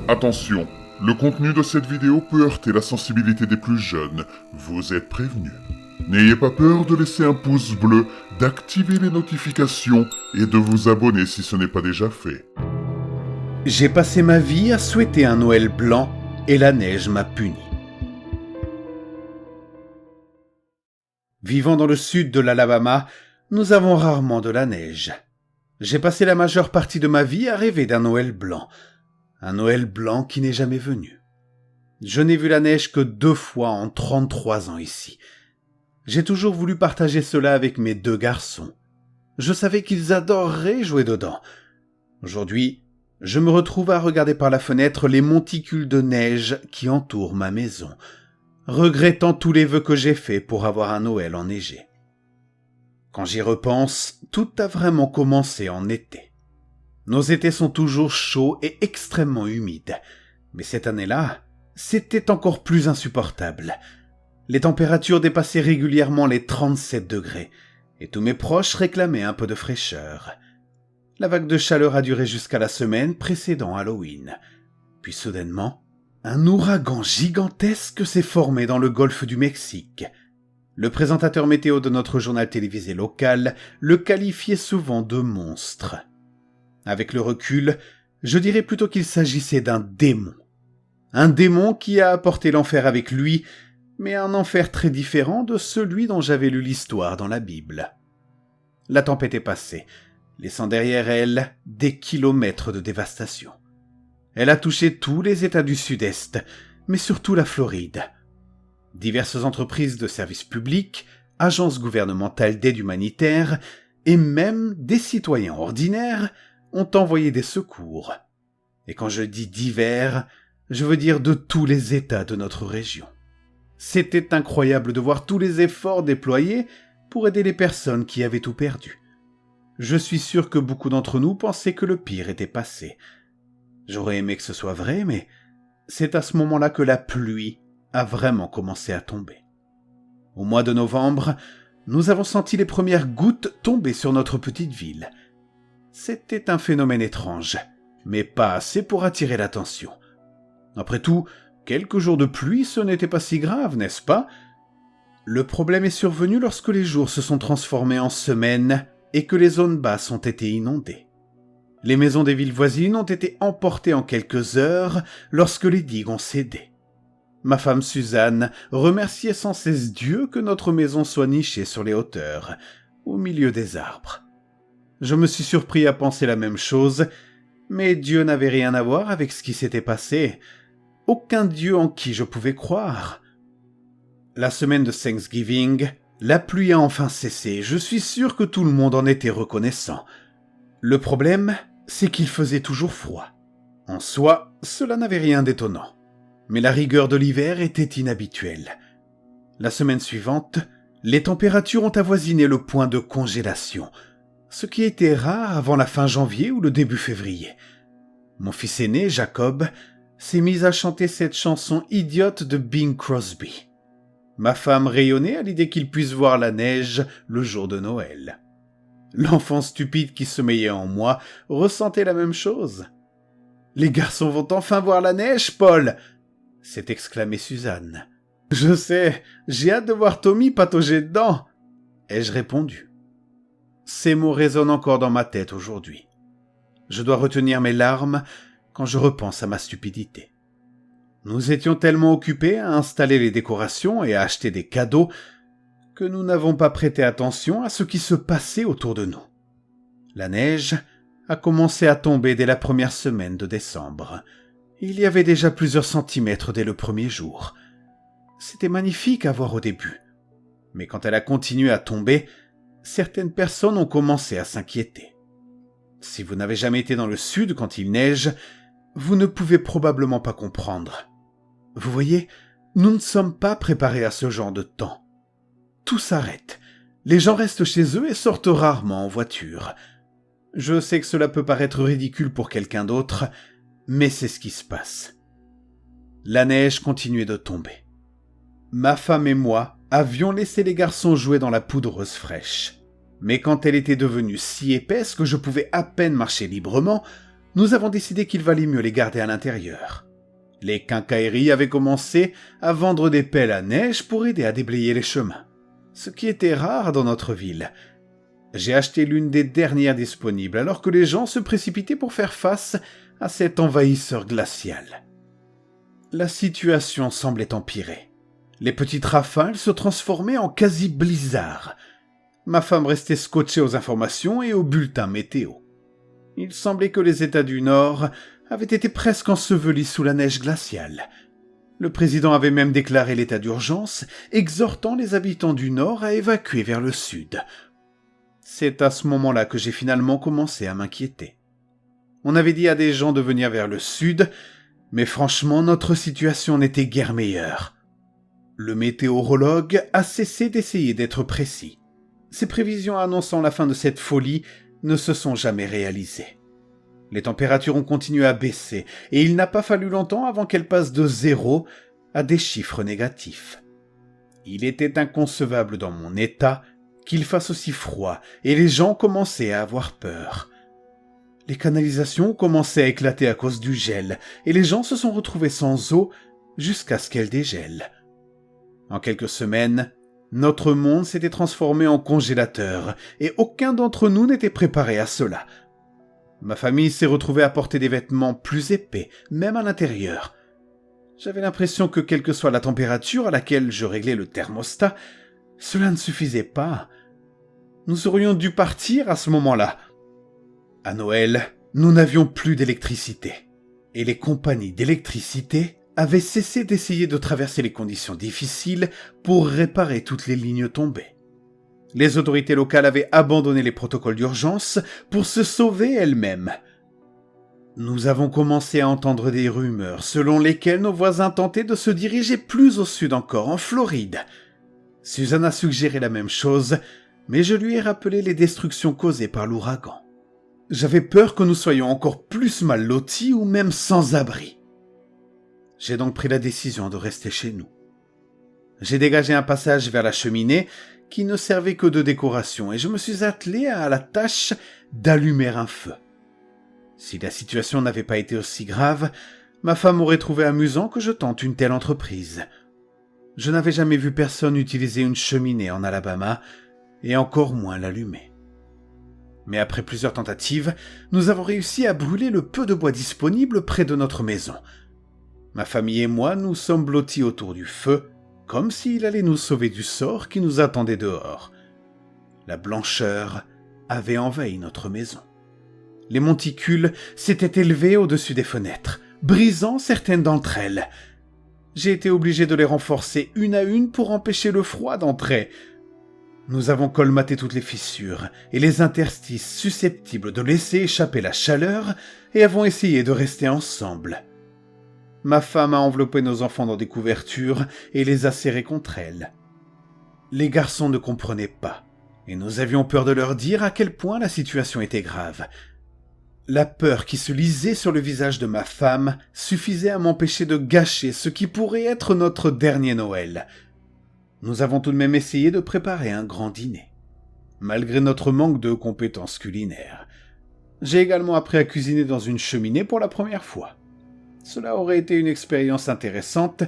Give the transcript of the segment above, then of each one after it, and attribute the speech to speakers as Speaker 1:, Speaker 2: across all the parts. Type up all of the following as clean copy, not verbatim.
Speaker 1: Attention, le contenu de cette vidéo peut heurter la sensibilité des plus jeunes, vous êtes prévenus. N'ayez pas peur de laisser un pouce bleu, d'activer les notifications et de vous abonner si ce n'est pas déjà fait.
Speaker 2: J'ai passé ma vie à souhaiter un Noël blanc et la neige m'a puni. Vivant dans le sud de l'Alabama, nous avons rarement de la neige. J'ai passé la majeure partie de ma vie à rêver d'un Noël blanc. Un Noël blanc qui n'est jamais venu. Je n'ai vu la neige que 2 fois en 33 ans ici. J'ai toujours voulu partager cela avec mes 2 garçons. Je savais qu'ils adoreraient jouer dedans. Aujourd'hui, je me retrouve à regarder par la fenêtre les monticules de neige qui entourent ma maison, regrettant tous les vœux que j'ai faits pour avoir un Noël enneigé. Quand j'y repense, tout a vraiment commencé en été. Nos étés sont toujours chauds et extrêmement humides, mais cette année-là, c'était encore plus insupportable. Les températures dépassaient régulièrement les 37 degrés, et tous mes proches réclamaient un peu de fraîcheur. La vague de chaleur a duré jusqu'à la semaine précédant Halloween. Puis soudainement, un ouragan gigantesque s'est formé dans le golfe du Mexique. Le présentateur météo de notre journal télévisé local le qualifiait souvent de monstre. Avec le recul, je dirais plutôt qu'il s'agissait d'un démon. Un démon qui a apporté l'enfer avec lui, mais un enfer très différent de celui dont j'avais lu l'histoire dans la Bible. La tempête est passée, laissant derrière elle des kilomètres de dévastation. Elle a touché tous les États du Sud-Est, mais surtout la Floride. Diverses entreprises de services publics, agences gouvernementales d'aide humanitaire et même des citoyens ordinaires ont envoyé des secours. Et quand je dis divers, je veux dire de tous les États de notre région. C'était incroyable de voir tous les efforts déployés pour aider les personnes qui avaient tout perdu. Je suis sûr que beaucoup d'entre nous pensaient que le pire était passé. J'aurais aimé que ce soit vrai, mais c'est à ce moment-là que la pluie a vraiment commencé à tomber. Au mois de novembre, nous avons senti les premières gouttes tomber sur notre petite ville. C'était un phénomène étrange, mais pas assez pour attirer l'attention. Après tout, quelques jours de pluie, ce n'était pas si grave, n'est-ce pas? Le problème est survenu lorsque les jours se sont transformés en semaines et que les zones basses ont été inondées. Les maisons des villes voisines ont été emportées en quelques heures lorsque les digues ont cédé. Ma femme Suzanne remerciait sans cesse Dieu que notre maison soit nichée sur les hauteurs, au milieu des arbres. Je me suis surpris à penser la même chose, mais Dieu n'avait rien à voir avec ce qui s'était passé. Aucun Dieu en qui je pouvais croire. La semaine de Thanksgiving, la pluie a enfin cessé. Je suis sûr que tout le monde en était reconnaissant. Le problème, c'est qu'il faisait toujours froid. En soi, cela n'avait rien d'étonnant. Mais la rigueur de l'hiver était inhabituelle. La semaine suivante, les températures ont avoisiné le point de congélation, ce qui était rare avant la fin janvier ou le début février. Mon fils aîné, Jacob, s'est mis à chanter cette chanson idiote de Bing Crosby. Ma femme rayonnait à l'idée qu'il puisse voir la neige le jour de Noël. L'enfant stupide qui sommeillait en moi ressentait la même chose. « Les garçons vont enfin voir la neige, Paul !» s'est exclamée Suzanne. « Je sais, j'ai hâte de voir Tommy patauger dedans !» ai-je répondu. Ces mots résonnent encore dans ma tête aujourd'hui. Je dois retenir mes larmes quand je repense à ma stupidité. Nous étions tellement occupés à installer les décorations et à acheter des cadeaux que nous n'avons pas prêté attention à ce qui se passait autour de nous. La neige a commencé à tomber dès la première semaine de décembre. Il y avait déjà plusieurs centimètres dès le premier jour. C'était magnifique à voir au début. Mais quand elle a continué à tomber, certaines personnes ont commencé à s'inquiéter. Si vous n'avez jamais été dans le sud quand il neige, vous ne pouvez probablement pas comprendre. Vous voyez, nous ne sommes pas préparés à ce genre de temps. Tout s'arrête. Les gens restent chez eux et sortent rarement en voiture. Je sais que cela peut paraître ridicule pour quelqu'un d'autre, mais c'est ce qui se passe. La neige continuait de tomber. Ma femme et moi avions laissé les garçons jouer dans la poudreuse fraîche. Mais quand elle était devenue si épaisse que je pouvais à peine marcher librement, nous avons décidé qu'il valait mieux les garder à l'intérieur. Les quincailleries avaient commencé à vendre des pelles à neige pour aider à déblayer les chemins, ce qui était rare dans notre ville. J'ai acheté l'une des dernières disponibles alors que les gens se précipitaient pour faire face à cet envahisseur glacial. La situation semblait empirer. Les petites rafales se transformaient en quasi-blizzards. Ma femme restait scotchée aux informations et aux bulletins météo. Il semblait que les États du Nord avaient été presque ensevelis sous la neige glaciale. Le président avait même déclaré l'état d'urgence, exhortant les habitants du Nord à évacuer vers le Sud. C'est à ce moment-là que j'ai finalement commencé à m'inquiéter. On avait dit à des gens de venir vers le Sud, mais franchement, notre situation n'était guère meilleure. Le météorologue a cessé d'essayer d'être précis. Ses prévisions annonçant la fin de cette folie ne se sont jamais réalisées. Les températures ont continué à baisser et il n'a pas fallu longtemps avant qu'elles passent de 0 à des chiffres négatifs. Il était inconcevable dans mon état qu'il fasse aussi froid et les gens commençaient à avoir peur. Les canalisations commençaient à éclater à cause du gel et les gens se sont retrouvés sans eau jusqu'à ce qu'elle dégèle. En quelques semaines, notre monde s'était transformé en congélateur et aucun d'entre nous n'était préparé à cela. Ma famille s'est retrouvée à porter des vêtements plus épais, même à l'intérieur. J'avais l'impression que quelle que soit la température à laquelle je réglais le thermostat, cela ne suffisait pas. Nous aurions dû partir à ce moment-là. À Noël, nous n'avions plus d'électricité. Et les compagnies d'électricité avaient cessé d'essayer de traverser les conditions difficiles pour réparer toutes les lignes tombées. Les autorités locales avaient abandonné les protocoles d'urgence pour se sauver elles-mêmes. Nous avons commencé à entendre des rumeurs selon lesquelles nos voisins tentaient de se diriger plus au sud encore, en Floride. Suzanne a suggéré la même chose, mais je lui ai rappelé les destructions causées par l'ouragan. J'avais peur que nous soyons encore plus mal lotis ou même sans abri. J'ai donc pris la décision de rester chez nous. J'ai dégagé un passage vers la cheminée qui ne servait que de décoration et je me suis attelé à la tâche d'allumer un feu. Si la situation n'avait pas été aussi grave, ma femme aurait trouvé amusant que je tente une telle entreprise. Je n'avais jamais vu personne utiliser une cheminée en Alabama et encore moins l'allumer. Mais après plusieurs tentatives, nous avons réussi à brûler le peu de bois disponible près de notre maison. Ma famille et moi nous sommes blottis autour du feu, comme s'il allait nous sauver du sort qui nous attendait dehors. La blancheur avait envahi notre maison. Les monticules s'étaient élevés au-dessus des fenêtres, brisant certaines d'entre elles. J'ai été obligé de les renforcer une à une pour empêcher le froid d'entrer. Nous avons colmaté toutes les fissures et les interstices susceptibles de laisser échapper la chaleur et avons essayé de rester ensemble. Ma femme a enveloppé nos enfants dans des couvertures et les a serrés contre elle. Les garçons ne comprenaient pas, et nous avions peur de leur dire à quel point la situation était grave. La peur qui se lisait sur le visage de ma femme suffisait à m'empêcher de gâcher ce qui pourrait être notre dernier Noël. Nous avons tout de même essayé de préparer un grand dîner, malgré notre manque de compétences culinaires. J'ai également appris à cuisiner dans une cheminée pour la première fois. Cela aurait été une expérience intéressante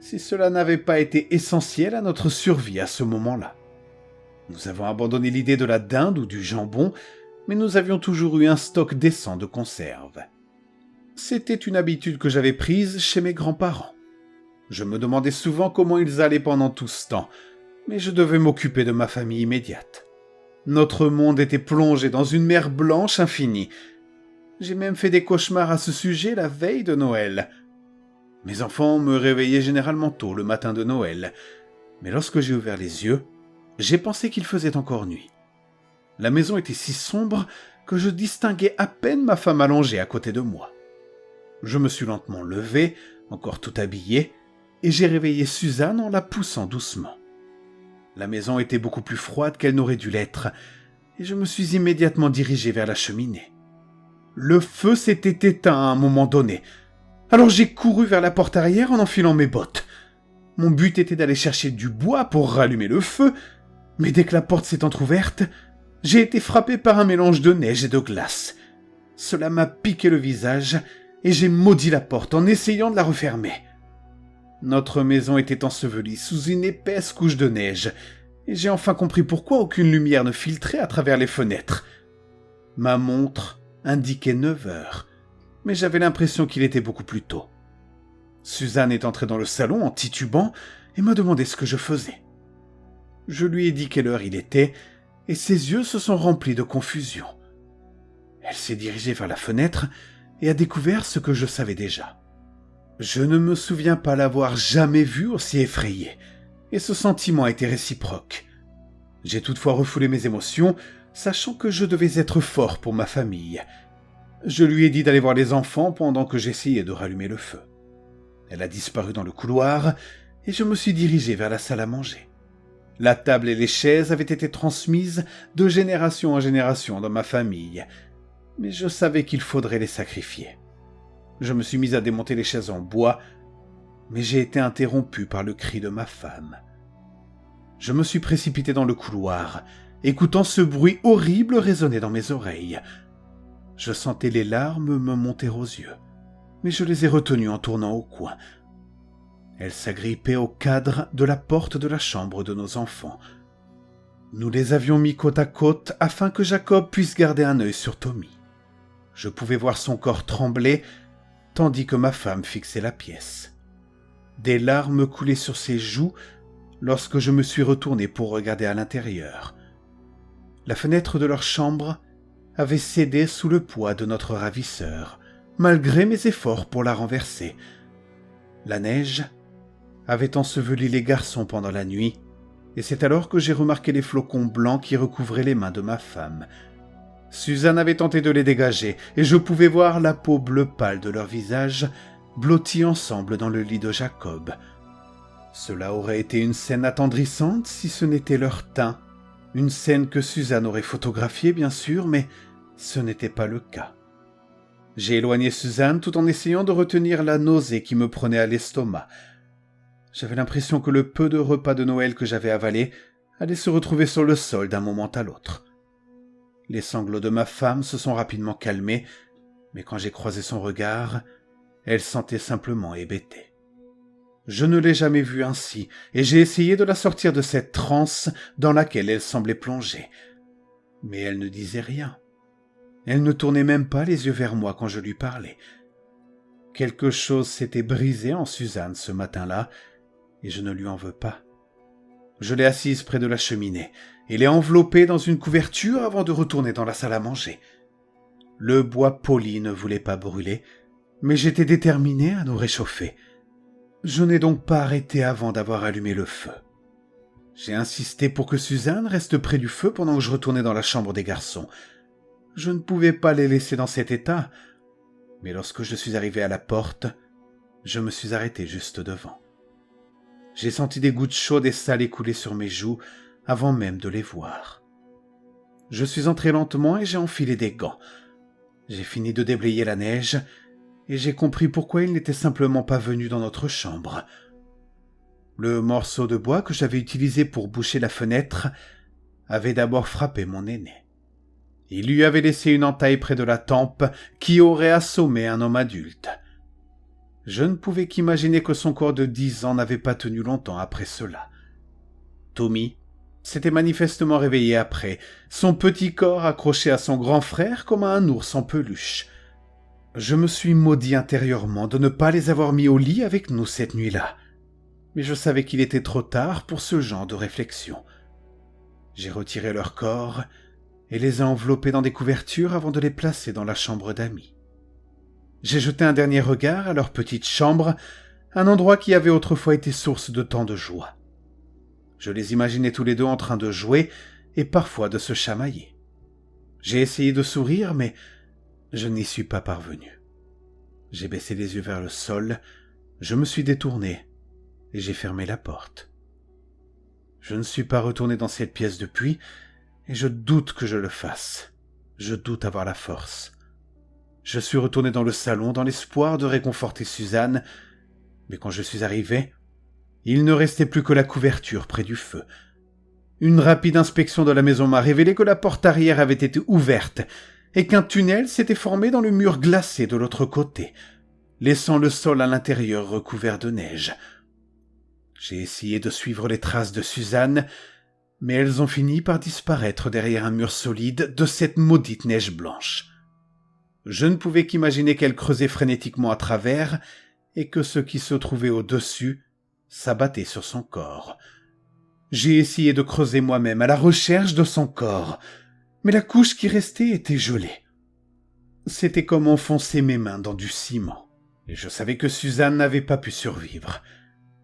Speaker 2: si cela n'avait pas été essentiel à notre survie à ce moment-là. Nous avons abandonné l'idée de la dinde ou du jambon, mais nous avions toujours eu un stock décent de conserves. C'était une habitude que j'avais prise chez mes grands-parents. Je me demandais souvent comment ils allaient pendant tout ce temps, mais je devais m'occuper de ma famille immédiate. Notre monde était plongé dans une mer blanche infinie. J'ai même fait des cauchemars à ce sujet la veille de Noël. Mes enfants me réveillaient généralement tôt le matin de Noël, mais lorsque j'ai ouvert les yeux, j'ai pensé qu'il faisait encore nuit. La maison était si sombre que je distinguais à peine ma femme allongée à côté de moi. Je me suis lentement levé, encore tout habillé, et j'ai réveillé Suzanne en la poussant doucement. La maison était beaucoup plus froide qu'elle n'aurait dû l'être, et je me suis immédiatement dirigé vers la cheminée. Le feu s'était éteint à un moment donné, alors j'ai couru vers la porte arrière en enfilant mes bottes. Mon but était d'aller chercher du bois pour rallumer le feu, mais dès que la porte s'est entr'ouverte, j'ai été frappé par un mélange de neige et de glace. Cela m'a piqué le visage et j'ai maudit la porte en essayant de la refermer. Notre maison était ensevelie sous une épaisse couche de neige et j'ai enfin compris pourquoi aucune lumière ne filtrait à travers les fenêtres. Ma montre indiquait 9 heures, mais j'avais l'impression qu'il était beaucoup plus tôt. Suzanne est entrée dans le salon en titubant et m'a demandé ce que je faisais. Je lui ai dit quelle heure il était et ses yeux se sont remplis de confusion. Elle s'est dirigée vers la fenêtre et a découvert ce que je savais déjà. Je ne me souviens pas l'avoir jamais vue aussi effrayée, et ce sentiment était réciproque. J'ai toutefois refoulé mes émotions, sachant que je devais être fort pour ma famille. Je lui ai dit d'aller voir les enfants pendant que j'essayais de rallumer le feu. Elle a disparu dans le couloir, et je me suis dirigé vers la salle à manger. La table et les chaises avaient été transmises de génération en génération dans ma famille, mais je savais qu'il faudrait les sacrifier. Je me suis mis à démonter les chaises en bois, mais j'ai été interrompu par le cri de ma femme. Je me suis précipité dans le couloir, écoutant ce bruit horrible résonner dans mes oreilles. Je sentais les larmes me monter aux yeux, mais je les ai retenues en tournant au coin. Elle s'agrippait au cadre de la porte de la chambre de nos enfants. Nous les avions mis côte à côte afin que Jacob puisse garder un œil sur Tommy. Je pouvais voir son corps trembler, tandis que ma femme fixait la pièce. Des larmes coulaient sur ses joues lorsque je me suis retourné pour regarder à l'intérieur. La fenêtre de leur chambre avait cédé sous le poids de notre ravisseur, malgré mes efforts pour la renverser. La neige avait enseveli les garçons pendant la nuit, et c'est alors que j'ai remarqué les flocons blancs qui recouvraient les mains de ma femme. Suzanne avait tenté de les dégager, et je pouvais voir la peau bleu pâle de leur visage blottis ensemble dans le lit de Jacob. Cela aurait été une scène attendrissante si ce n'était leur teint. Une scène que Suzanne aurait photographiée, bien sûr, mais ce n'était pas le cas. J'ai éloigné Suzanne tout en essayant de retenir la nausée qui me prenait à l'estomac. J'avais l'impression que le peu de repas de Noël que j'avais avalé allait se retrouver sur le sol d'un moment à l'autre. Les sanglots de ma femme se sont rapidement calmés, mais quand j'ai croisé son regard, elle sentait simplement hébétée. Je ne l'ai jamais vue ainsi, et j'ai essayé de la sortir de cette transe dans laquelle elle semblait plongée. Mais elle ne disait rien. Elle ne tournait même pas les yeux vers moi quand je lui parlais. Quelque chose s'était brisé en Suzanne ce matin-là, et je ne lui en veux pas. Je l'ai assise près de la cheminée et l'ai enveloppée dans une couverture avant de retourner dans la salle à manger. Le bois poli ne voulait pas brûler, mais j'étais déterminé à nous réchauffer. Je n'ai donc pas arrêté avant d'avoir allumé le feu. J'ai insisté pour que Suzanne reste près du feu pendant que je retournais dans la chambre des garçons. Je ne pouvais pas les laisser dans cet état, mais lorsque je suis arrivé à la porte, je me suis arrêté juste devant. J'ai senti des gouttes chaudes et sales écouler sur mes joues avant même de les voir. Je suis entré lentement et j'ai enfilé des gants. J'ai fini de déblayer la neige et j'ai compris pourquoi il n'était simplement pas venu dans notre chambre. Le morceau de bois que j'avais utilisé pour boucher la fenêtre avait d'abord frappé mon aîné. Il lui avait laissé une entaille près de la tempe qui aurait assommé un homme adulte. Je ne pouvais qu'imaginer que son corps de 10 ans n'avait pas tenu longtemps après cela. Tommy s'était manifestement réveillé après, son petit corps accroché à son grand frère comme à un ours en peluche. Je me suis maudit intérieurement de ne pas les avoir mis au lit avec nous cette nuit-là. Mais je savais qu'il était trop tard pour ce genre de réflexion. J'ai retiré leur corps et les ai enveloppés dans des couvertures avant de les placer dans la chambre d'amis. J'ai jeté un dernier regard à leur petite chambre, un endroit qui avait autrefois été source de tant de joie. Je les imaginais tous les deux en train de jouer et parfois de se chamailler. J'ai essayé de sourire, mais je n'y suis pas parvenu. J'ai baissé les yeux vers le sol, je me suis détourné et j'ai fermé la porte. Je ne suis pas retourné dans cette pièce depuis et je doute que je le fasse. Je doute avoir la force. Je suis retourné dans le salon dans l'espoir de réconforter Suzanne, mais quand je suis arrivé, il ne restait plus que la couverture près du feu. Une rapide inspection de la maison m'a révélé que la porte arrière avait été ouverte et qu'un tunnel s'était formé dans le mur glacé de l'autre côté, laissant le sol à l'intérieur recouvert de neige. J'ai essayé de suivre les traces de Suzanne, mais elles ont fini par disparaître derrière un mur solide de cette maudite neige blanche. Je ne pouvais qu'imaginer qu'elle creusait frénétiquement à travers et que ce qui se trouvait au-dessus s'abattait sur son corps. J'ai essayé de creuser moi-même à la recherche de son corps, mais la couche qui restait était gelée. C'était comme enfoncer mes mains dans du ciment, et je savais que Suzanne n'avait pas pu survivre,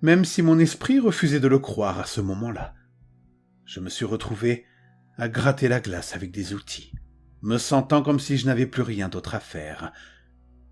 Speaker 2: même si mon esprit refusait de le croire à ce moment-là. Je me suis retrouvé à gratter la glace avec des outils, me sentant comme si je n'avais plus rien d'autre à faire.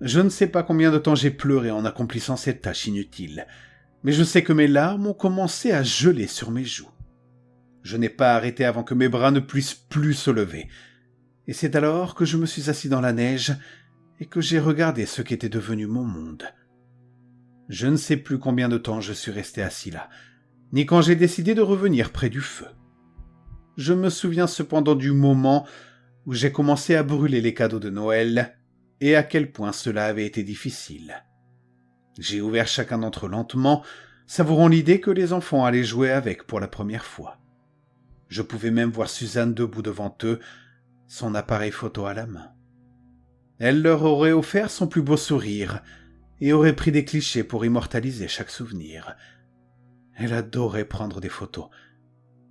Speaker 2: Je ne sais pas combien de temps j'ai pleuré en accomplissant cette tâche inutile, mais je sais que mes larmes ont commencé à geler sur mes joues. Je n'ai pas arrêté avant que mes bras ne puissent plus se lever, et c'est alors que je me suis assis dans la neige et que j'ai regardé ce qu'était devenu mon monde. Je ne sais plus combien de temps je suis resté assis là, ni quand j'ai décidé de revenir près du feu. Je me souviens cependant du moment où j'ai commencé à brûler les cadeaux de Noël et à quel point cela avait été difficile. J'ai ouvert chacun d'entre eux lentement, savourant l'idée que les enfants allaient jouer avec pour la première fois. Je pouvais même voir Suzanne debout devant eux, son appareil photo à la main. Elle leur aurait offert son plus beau sourire et aurait pris des clichés pour immortaliser chaque souvenir. Elle adorait prendre des photos,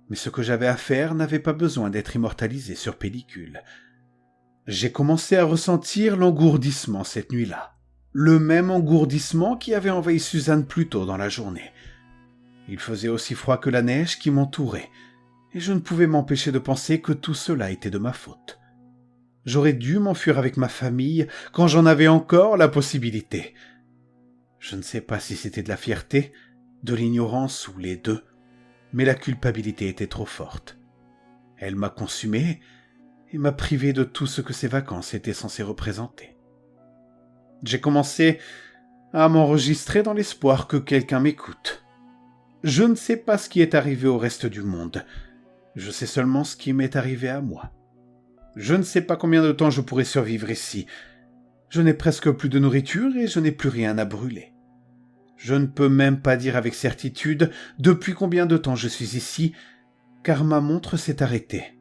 Speaker 2: mais ce que j'avais à faire n'avait pas besoin d'être immortalisé sur pellicule. J'ai commencé à ressentir l'engourdissement cette nuit-là, le même engourdissement qui avait envahi Suzanne plus tôt dans la journée. Il faisait aussi froid que la neige qui m'entourait, et je ne pouvais m'empêcher de penser que tout cela était de ma faute. J'aurais dû m'enfuir avec ma famille quand j'en avais encore la possibilité. Je ne sais pas si c'était de la fierté, de l'ignorance ou les deux, mais la culpabilité était trop forte. Elle m'a consumé et m'a privé de tout ce que ces vacances étaient censées représenter. J'ai commencé à m'enregistrer dans l'espoir que quelqu'un m'écoute. Je ne sais pas ce qui est arrivé au reste du monde. Je sais seulement ce qui m'est arrivé à moi. Je ne sais pas combien de temps je pourrai survivre ici. Je n'ai presque plus de nourriture et je n'ai plus rien à brûler. Je ne peux même pas dire avec certitude depuis combien de temps je suis ici, car ma montre s'est arrêtée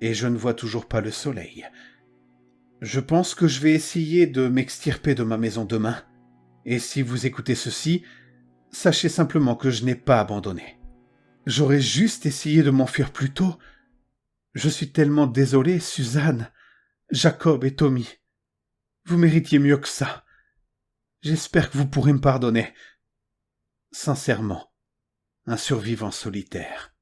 Speaker 2: et je ne vois toujours pas le soleil. Je pense que je vais essayer de m'extirper de ma maison demain, et si vous écoutez ceci, sachez simplement que je n'ai pas abandonné. J'aurais juste essayé de m'enfuir plus tôt. Je suis tellement désolé, Suzanne, Jacob et Tommy. Vous méritiez mieux que ça. J'espère que vous pourrez me pardonner. Sincèrement, un survivant solitaire.